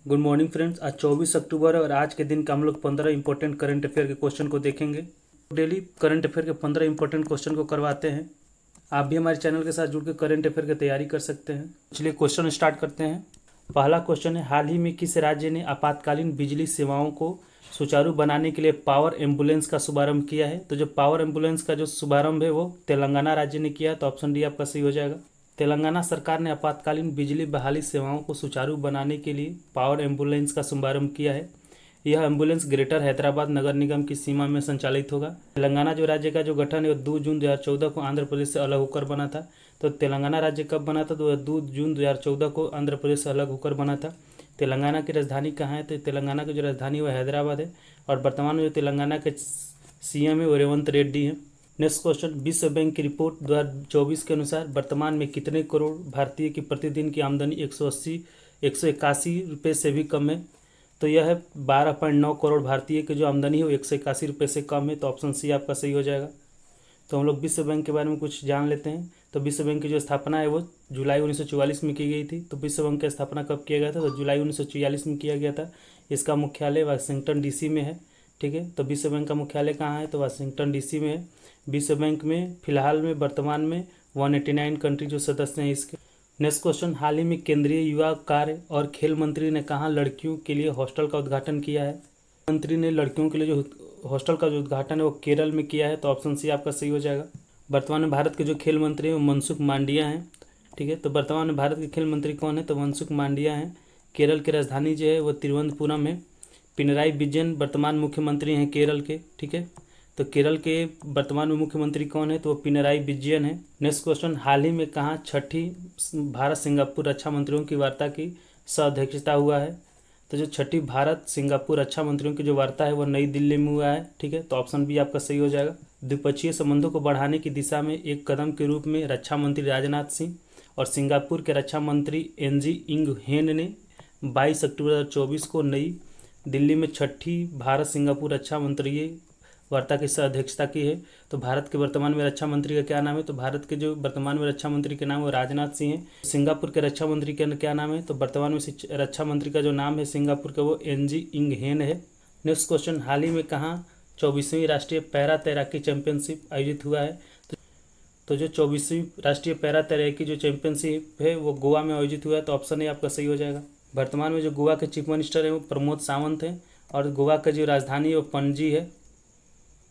Good morning friends. आज 24 अक्टूबर है और आज के दिन का हम लोग 15 इंपॉर्टेंट करंट अफेयर के क्वेश्चन को देखेंगे। डेली करंट अफेयर के 15 इंपॉर्टेंट क्वेश्चन को करवाते हैं। आप भी हमारे चैनल के साथ जुड़ के करंट अफेयर की तैयारी कर सकते हैं। चलिए क्वेश्चन स्टार्ट करते हैं। पहला क्वेश्चन है, हाल ही में किस राज्य ने आपातकालीन बिजली सेवाओं को सुचारू बनाने के लिए पावर एम्बुलेंस का शुभारंभ किया है? तो जो पावर एम्बुलेंस का जो शुभारंभ है वो तेलंगाना राज्य ने किया है। तो ऑप्शन डी आपका सही हो जाएगा। तेलंगाना सरकार ने आपातकालीन बिजली बहाली सेवाओं को सुचारू बनाने के लिए पावर एम्बुलेंस का शुभारंभ किया है। यह एम्बुलेंस ग्रेटर हैदराबाद नगर निगम की सीमा में संचालित होगा। तेलंगाना जो राज्य का जो गठन है वो 2 जून 2014 को आंध्र प्रदेश से अलग होकर बना था। तो तेलंगाना राज्य कब बना था? तो 2 जून 2014 को आंध्र प्रदेश से अलग होकर बना था। तेलंगाना की राजधानी कहाँ है? तो तेलंगाना की जो राजधानी वो हैदराबाद है। और वर्तमान में जो तेलंगाना के सीएम है वो रेवंत रेड्डी है। नेक्स्ट क्वेश्चन, विश्व बैंक की रिपोर्ट 2024 के अनुसार वर्तमान में कितने करोड़ भारतीय की प्रतिदिन की आमदनी 181 रुपये से भी कम है? तो यह है 12.9 करोड़ भारतीय की जो आमदनी है वो 181 रुपये से कम है। तो ऑप्शन सी आपका सही हो जाएगा। तो हम लोग विश्व बैंक के बारे में कुछ जान लेते हैं। तो विश्व बैंक की जो स्थापना है वो जुलाई 1944 में की गई थी। तो विश्व बैंक की स्थापना कब किया गया था? तो जुलाई 1946 में किया गया था। इसका मुख्यालय वाशिंगटन डीसी में है। ठीक है, तो विश्व बैंक का मुख्यालय कहाँ है? तो वाशिंगटन डीसी में है। विश्व बैंक में फिलहाल में वर्तमान में 189 कंट्री जो सदस्य हैं इसके। नेक्स्ट क्वेश्चन, हाल ही में केंद्रीय युवा कार्य और खेल मंत्री ने कहाँ लड़कियों के लिए हॉस्टल का उद्घाटन किया है? मंत्री ने लड़कियों के लिए जो हॉस्टल का जो उद्घाटन है वो केरल में किया है। तो ऑप्शन सी आपका सही हो जाएगा। वर्तमान में भारत के जो खेल मंत्री हैं वो मनसुख मांडविया हैं। ठीक है, तो वर्तमान में भारत के खेल मंत्री कौन है? तो मनसुख मांडविया हैं। केरल की राजधानी जो है वो तिरुवनंतपुरम है। पिनराई विजयन वर्तमान मुख्यमंत्री हैं केरल के। ठीक है, तो केरल के वर्तमान में मुख्यमंत्री कौन है? तो वो पिनराई विजयन है। नेक्स्ट क्वेश्चन, हाल ही में कहाँ छठी भारत सिंगापुर रक्षा मंत्रियों की वार्ता की सह-अध्यक्षता हुआ है? तो जो छठी भारत सिंगापुर रक्षा मंत्रियों की जो वार्ता है वो नई दिल्ली में हुआ है। ठीक है, तो ऑप्शन बी आपका सही हो जाएगा। द्विपक्षीय संबंधों को बढ़ाने की दिशा में एक कदम के रूप में रक्षा मंत्री राजनाथ सिंह और सिंगापुर के रक्षा मंत्री एनजी इंग हेन ने 22 अक्टूबर 2024 को नई दिल्ली में छठी भारत सिंगापुर रक्षा मंत्रीय वार्ता की अध्यक्षता की है। तो भारत के वर्तमान में रक्षा मंत्री का क्या नाम है? तो भारत के जो वर्तमान में रक्षा मंत्री के नाम है राजनाथ सिंह है। सिंगापुर के रक्षा मंत्री का क्या नाम है? तो वर्तमान में रक्षा मंत्री का जो नाम है सिंगापुर का वो एनजी इंग हेन है। नेक्स्ट क्वेश्चन, हाल ही में कहाँ 24वीं राष्ट्रीय पैरा तैराकी चैंपियनशिप आयोजित हुआ है? तो जो 24वीं राष्ट्रीय पैरा तैराकी जो चैंपियनशिप है वो गोवा में आयोजित हुआ है। तो ऑप्शन ए आपका सही हो जाएगा। वर्तमान में जो गोवा के चीफ मिनिस्टर है वो प्रमोद सावंत हैं और गोवा का जो राजधानी है वो पणजी है।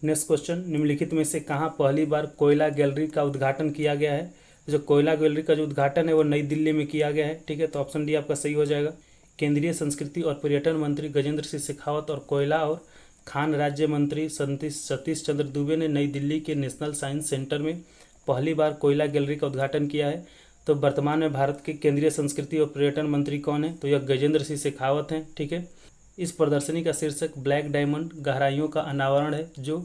नेक्स्ट क्वेश्चन, निम्नलिखित में से कहाँ पहली बार कोयला गैलरी का उद्घाटन किया गया है? जो कोयला गैलरी का जो उद्घाटन है वो नई दिल्ली में किया गया है। ठीक है, तो ऑप्शन डी आपका सही हो जाएगा। केंद्रीय संस्कृति और पर्यटन मंत्री गजेंद्र सिंह शेखावत और कोयला और खान राज्य मंत्री सतीश चंद्र दुबे ने नई दिल्ली के नेशनल साइंस सेंटर में पहली बार कोयला गैलरी का उद्घाटन किया है। तो वर्तमान में भारत के केंद्रीय संस्कृति और पर्यटन मंत्री कौन है? तो यह गजेंद्र सिंह शेखावत हैं। ठीक है, इस प्रदर्शनी का शीर्षक ब्लैक डायमंड गहराइयों का अनावरण है, जो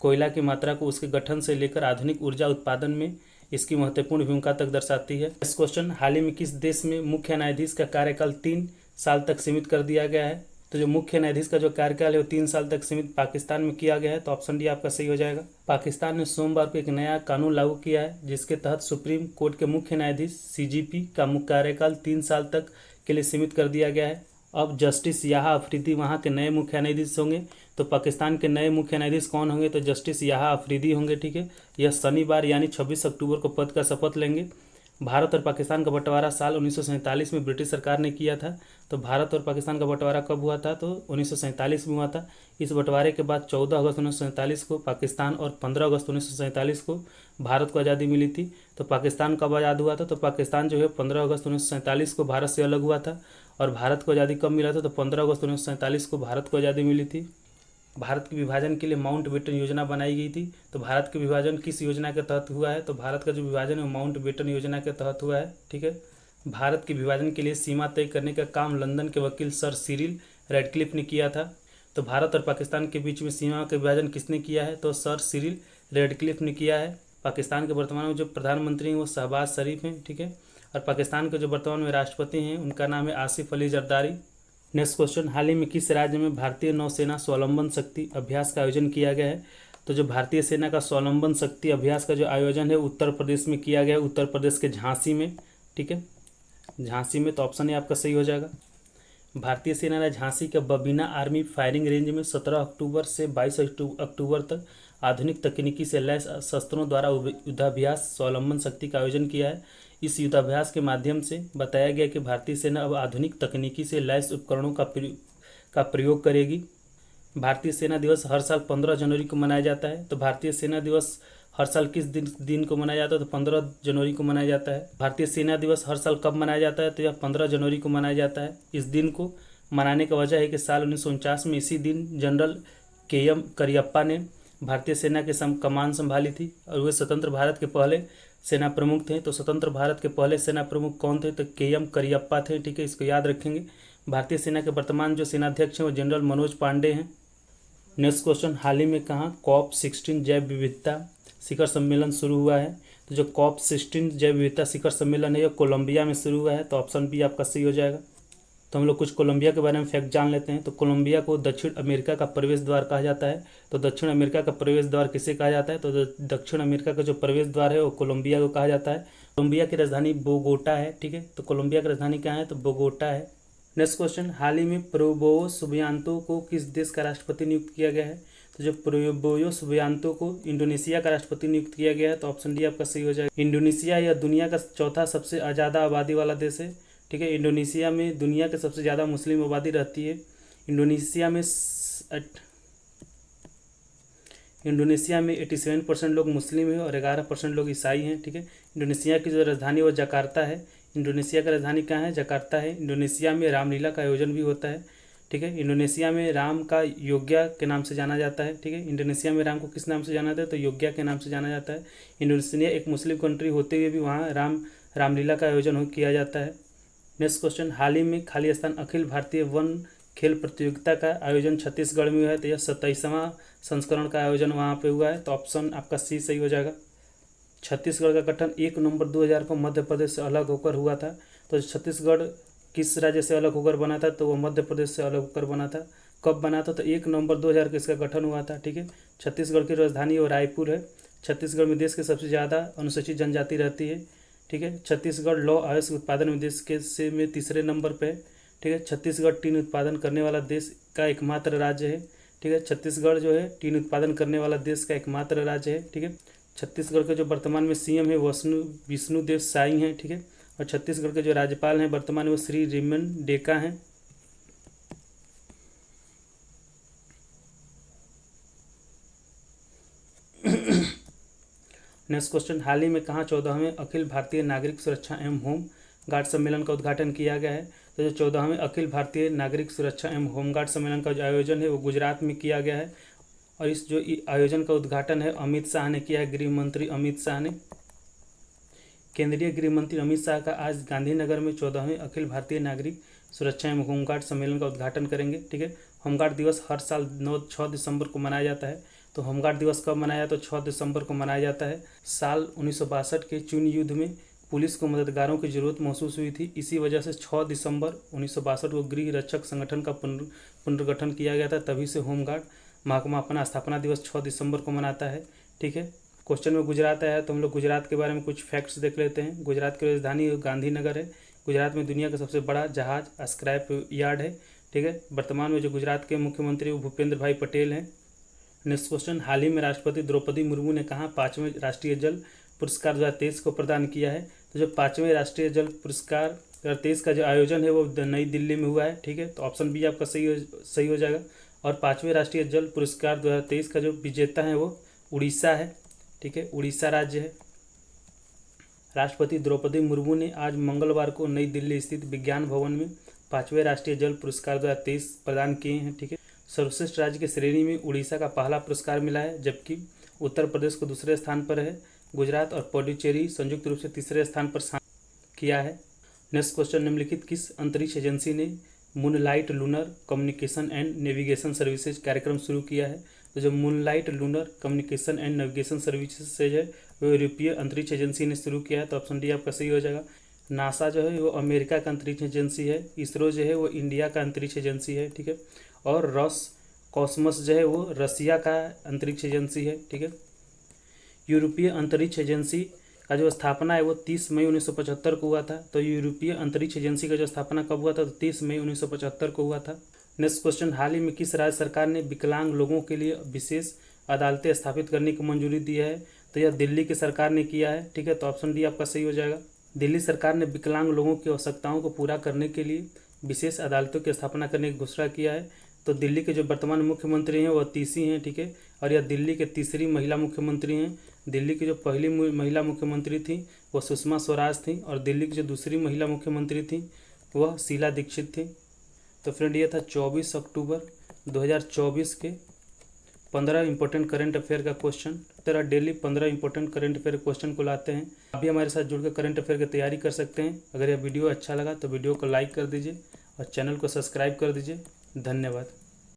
कोयला की मात्रा को उसके गठन से लेकर आधुनिक ऊर्जा उत्पादन में इसकी महत्वपूर्ण भूमिका तक दर्शाती है। इस क्वेश्चन, हाल ही में किस देश में मुख्य न्यायाधीश का कार्यकाल 3 साल तक सीमित कर दिया गया है? तो जो मुख्य न्यायाधीश का जो कार्यकाल है वो 3 साल तक सीमित पाकिस्तान में किया गया है। तो ऑप्शन डी आपका सही हो जाएगा। पाकिस्तान ने सोमवार को एक नया कानून लागू किया है जिसके तहत सुप्रीम कोर्ट के मुख्य न्यायाधीश सीजीपी का कार्यकाल 3 साल तक के लिए सीमित कर दिया गया है। अब जस्टिस याहा अफरीदी वहाँ के नए मुख्य न्यायाधीश होंगे। तो पाकिस्तान के नए मुख्य न्यायाधीश कौन होंगे? तो जस्टिस याहा अफरीदी होंगे। ठीक है, यह शनिवार यानी 26 अक्टूबर को पद का शपथ लेंगे। भारत और पाकिस्तान का बंटवारा साल 1947 में ब्रिटिश सरकार ने किया था। तो भारत और पाकिस्तान का बंटवारा कब हुआ था? तो 1947 में हुआ था। इस बंटवारे के बाद 14 अगस्त 1947 को पाकिस्तान और 15 अगस्त 1947 को भारत को आज़ादी मिली थी। तो पाकिस्तान कब आज़ाद हुआ था? तो पाकिस्तान जो है 15 अगस्त 1947 को भारत से अलग हुआ था। और भारत को आज़ादी कब मिला था? तो 15 अगस्त 1947 को भारत को आज़ादी मिली थी। भारत के विभाजन के लिए माउंटबेटन योजना बनाई गई थी। तो भारत के विभाजन किस योजना के तहत हुआ है? तो भारत का जो विभाजन है वो माउंटबेटन योजना के तहत हुआ है। ठीक है, भारत के विभाजन के लिए सीमा तय करने का काम लंदन के वकील सर सिरिल रेडक्लिफ ने किया था। तो भारत और पाकिस्तान के बीच में सीमा का विभाजन किसने किया है? तो सर सिरिल रेडक्लिफ ने किया है। पाकिस्तान के वर्तमान में जो प्रधानमंत्री हैं वो शहबाज शरीफ हैं। ठीक है, और पाकिस्तान के जो वर्तमान में राष्ट्रपति हैं उनका नाम है आसिफ अली जरदारी। नेक्स्ट क्वेश्चन, हाल ही में किस राज्य में भारतीय नौसेना स्वावलंबन शक्ति अभ्यास का आयोजन किया गया है? तो जो भारतीय सेना का स्वावलंबन शक्ति अभ्यास का जो आयोजन है उत्तर प्रदेश में किया गया है, उत्तर प्रदेश के झांसी में। ठीक है, झांसी में। तो ऑप्शन ए आपका सही हो जाएगा। भारतीय सेना ने झांसी के बबीना आर्मी फायरिंग रेंज में 17 अक्टूबर से 22 अक्टूबर तक आधुनिक तकनीकी से लैस शस्त्रों द्वारा युद्धाभ्यास स्वावलंबन शक्ति का आयोजन किया है। इस युद्धाभ्यास के माध्यम से बताया गया कि भारतीय सेना अब आधुनिक तकनीकी से लैस उपकरणों का प्रयोग करेगी। भारतीय सेना दिवस हर साल 15 जनवरी को मनाया जाता है। तो भारतीय सेना दिवस हर साल किस दिन को मनाया जाता है? तो 15 जनवरी को मनाया जाता है। भारतीय सेना दिवस हर साल कब मनाया जाता है? तो यह 15 जनवरी को मनाया जाता है। इस दिन को मनाने का वजह है कि साल 1949 में इसी दिन जनरल KM करियप्पा ने भारतीय सेना के कमान संभाली थी और वे स्वतंत्र भारत के पहले सेना प्रमुख थे। तो स्वतंत्र भारत के पहले सेना प्रमुख कौन थे? तो KM करियप्पा थे। ठीक है, इसको याद रखेंगे। भारतीय सेना के वर्तमान जो सेनाध्यक्ष हैं वो जनरल मनोज पांडे हैं। नेक्स्ट क्वेश्चन, हाल ही में कहाँ COP16 जैव विविधता शिखर सम्मेलन शुरू हुआ है? तो जो COP16 जैव विविधता शिखर सम्मेलन है यह कोलंबिया में शुरू हुआ है। तो ऑप्शन बी आपका सही हो जाएगा। तो हम लोग कुछ कोलंबिया के बारे में फैक्ट जान लेते हैं। तो कोलंबिया को दक्षिण अमेरिका का प्रवेश द्वार कहा जाता है। तो दक्षिण अमेरिका का प्रवेश द्वार किसे कहा जाता है? तो दक्षिण अमेरिका का जो प्रवेश द्वार है वो कोलंबिया को कहा जाता है। कोलंबिया की राजधानी बोगोटा है। ठीक है, तो कोलंबिया की राजधानी क्या है? तो बोगोटा है। नेक्स्ट क्वेश्चन, हाल ही में प्रोबोयो सुबियांतो को किस देश का राष्ट्रपति नियुक्त किया गया है? तो जो प्रोबोयो सुबियांतो को इंडोनेशिया का राष्ट्रपति नियुक्त किया गया है। तो ऑप्शन डी आपका सही हो जाएगा। इंडोनेशिया यह दुनिया का चौथा सबसे ज़्यादा आबादी वाला देश है। ठीक है, इंडोनेशिया में दुनिया के सबसे ज़्यादा मुस्लिम आबादी रहती है। इंडोनेशिया में 87% लोग मुस्लिम हैं और 11% लोग ईसाई हैं। ठीक है, इंडोनेशिया की जो राजधानी वो जकार्ता है। इंडोनेशिया का राजधानी कहाँ है? जकार्ता है। इंडोनेशिया में रामलीला का आयोजन भी होता है। ठीक है, इंडोनेशिया में राम का योग्या के नाम से जाना जाता है। ठीक है, इंडोनेशिया में राम को किस नाम से जाना जाता है? तो योग्या के नाम से जाना जाता है। इंडोनेशिया एक मुस्लिम कंट्री होते हुए भी वहाँ रामलीला का आयोजन किया जाता है। नेक्स्ट क्वेश्चन, हाल ही में खाली स्थान अखिल भारतीय वन खेल प्रतियोगिता का आयोजन छत्तीसगढ़ में हुआ है। तो यह 27वां संस्करण का आयोजन वहाँ पे हुआ है। तो ऑप्शन आपका सी सही हो जाएगा। छत्तीसगढ़ का गठन 1 नवंबर 2000 को मध्य प्रदेश से अलग होकर हुआ था। तो छत्तीसगढ़ किस राज्य से अलग होकर बना था? तो वो मध्य प्रदेश से अलग होकर बना था। कब बना था? तो 1 नवंबर 2000 को इसका गठन हुआ था। ठीक है, छत्तीसगढ़ की राजधानी वो रायपुर है। छत्तीसगढ़ में देश की सबसे ज़्यादा अनुसूचित जनजाति रहती है। ठीक है, छत्तीसगढ़ लौ आयुष उत्पादन में देश के में तीसरे नंबर पे है। ठीक है, छत्तीसगढ़ टीन उत्पादन करने वाला देश का एकमात्र राज्य है। ठीक है, छत्तीसगढ़ जो है टीन उत्पादन करने वाला देश का एकमात्र राज्य है। ठीक है, छत्तीसगढ़ के जो वर्तमान में CM है विष्णुदेव साई हैं। ठीक है, और छत्तीसगढ़ के जो राज्यपाल हैं वर्तमान में वो श्री रिमन डेका हैं। नेक्स्ट क्वेश्चन, हाल ही में कहाँ 14वें अखिल भारतीय नागरिक सुरक्षा एवं होम गार्ड सम्मेलन का उद्घाटन किया गया है? तो जो 14वें अखिल भारतीय नागरिक सुरक्षा एवं होम गार्ड सम्मेलन का जो आयोजन है वो गुजरात में किया गया है। और इस जो आयोजन का उद्घाटन है अमित शाह ने किया है, गृह मंत्री अमित शाह ने। केंद्रीय गृह मंत्री अमित शाह का आज गांधीनगर में 14वें अखिल भारतीय नागरिक सुरक्षा एवं होमगार्ड सम्मेलन का उद्घाटन करेंगे। ठीक है, होमगार्ड दिवस हर साल 6 दिसंबर को मनाया जाता है। तो होमगार्ड दिवस कब मनाया? तो 6 दिसंबर को मनाया जाता है। साल 1962 के चीन युद्ध में पुलिस को मददगारों की जरूरत महसूस हुई थी। इसी वजह से 6 दिसंबर 1962 को गृह रक्षक संगठन का पुनर्गठन किया गया था। तभी से होमगार्ड महकमा अपना स्थापना दिवस 6 दिसंबर को मनाता है। ठीक है, क्वेश्चन में गुजरात आया है तो हम लोग गुजरात के बारे में कुछ फैक्ट्स देख लेते हैं। गुजरात की राजधानी गांधीनगर है। गुजरात में दुनिया का सबसे बड़ा जहाज स्क्रैप यार्ड है। ठीक है, वर्तमान में जो गुजरात के मुख्यमंत्री वो भूपेंद्र भाई पटेल हैं। नेक्स्ट क्वेश्चन, हाल ही में राष्ट्रपति द्रौपदी मुर्मू ने कहा 5वें राष्ट्रीय जल पुरस्कार 2023 को प्रदान किया है? तो जो 5वें राष्ट्रीय जल पुरस्कार 2023 का जो आयोजन है वो नई दिल्ली में हुआ है। ठीक है, तो ऑप्शन बी आपका सही हो जाएगा। और 5वें राष्ट्रीय जल पुरस्कार 2023 का जो विजेता है वो उड़ीसा है। ठीक है, उड़ीसा राज्य है। राष्ट्रपति द्रौपदी मुर्मू ने आज मंगलवार को नई दिल्ली स्थित विज्ञान भवन में 5वें राष्ट्रीय जल पुरस्कार 2023 प्रदान किए हैं। ठीक है, सर्वश्रेष्ठ राज्य की श्रेणी में उड़ीसा का पहला पुरस्कार मिला है, जबकि उत्तर प्रदेश को दूसरे स्थान पर है। गुजरात और पुडुचेरी संयुक्त रूप से तीसरे स्थान पर किया है। नेक्स्ट क्वेश्चन, निम्नलिखित किस अंतरिक्ष एजेंसी ने moonlight lunar communication and navigation services कार्यक्रम शुरू किया है? तो जो moonlight lunar communication and navigation services है वो यूरोपीय अंतरिक्ष एजेंसी ने शुरू किया है। तो ऑप्शन डी आपका सही हो जाएगा। नासा जो है वो अमेरिका का अंतरिक्ष एजेंसी है। इसरो जो है वो इंडिया का अंतरिक्ष एजेंसी है। ठीक है, और कॉस्मस जो है वो रसिया का अंतरिक्ष एजेंसी है। ठीक है, यूरोपीय अंतरिक्ष एजेंसी का जो स्थापना है वो 30 मई 1975 को हुआ था। तो यूरोपीय अंतरिक्ष एजेंसी का जो स्थापना कब हुआ था, तो 30 मई 1975 को हुआ था। नेक्स्ट क्वेश्चन, हाल ही में किस राज्य सरकार ने विकलांग लोगों के लिए विशेष अदालतें स्थापित करने की मंजूरी दी है, तो यह दिल्ली की सरकार ने किया है। ठीक है, तो ऑप्शन डी आपका सही हो जाएगा। दिल्ली सरकार ने विकलांग लोगों की आवश्यकताओं को पूरा करने के लिए विशेष अदालतों की स्थापना करने की घोषणा किया है। तो दिल्ली के जो वर्तमान मुख्यमंत्री हैं वह तीसी हैं। ठीक है, और यह दिल्ली के तीसरी महिला मुख्यमंत्री हैं। दिल्ली की जो पहली महिला मुख्यमंत्री थी वह सुषमा स्वराज थी, और दिल्ली की जो दूसरी महिला मुख्यमंत्री थी वह शीला दीक्षित थी। तो फ्रेंड ये था 24 अक्टूबर 2024 के 15 इंपॉर्टेंट करंट अफेयर का क्वेश्चन। तरह daily 15 important current affair question को लाते हैं। आप भी हमारे साथ जुड़ कर करंट अफेयर की तैयारी कर सकते हैं। अगर यह वीडियो अच्छा लगा तो वीडियो को लाइक कर दीजिए और चैनल को सब्सक्राइब कर दीजिए। धन्यवाद।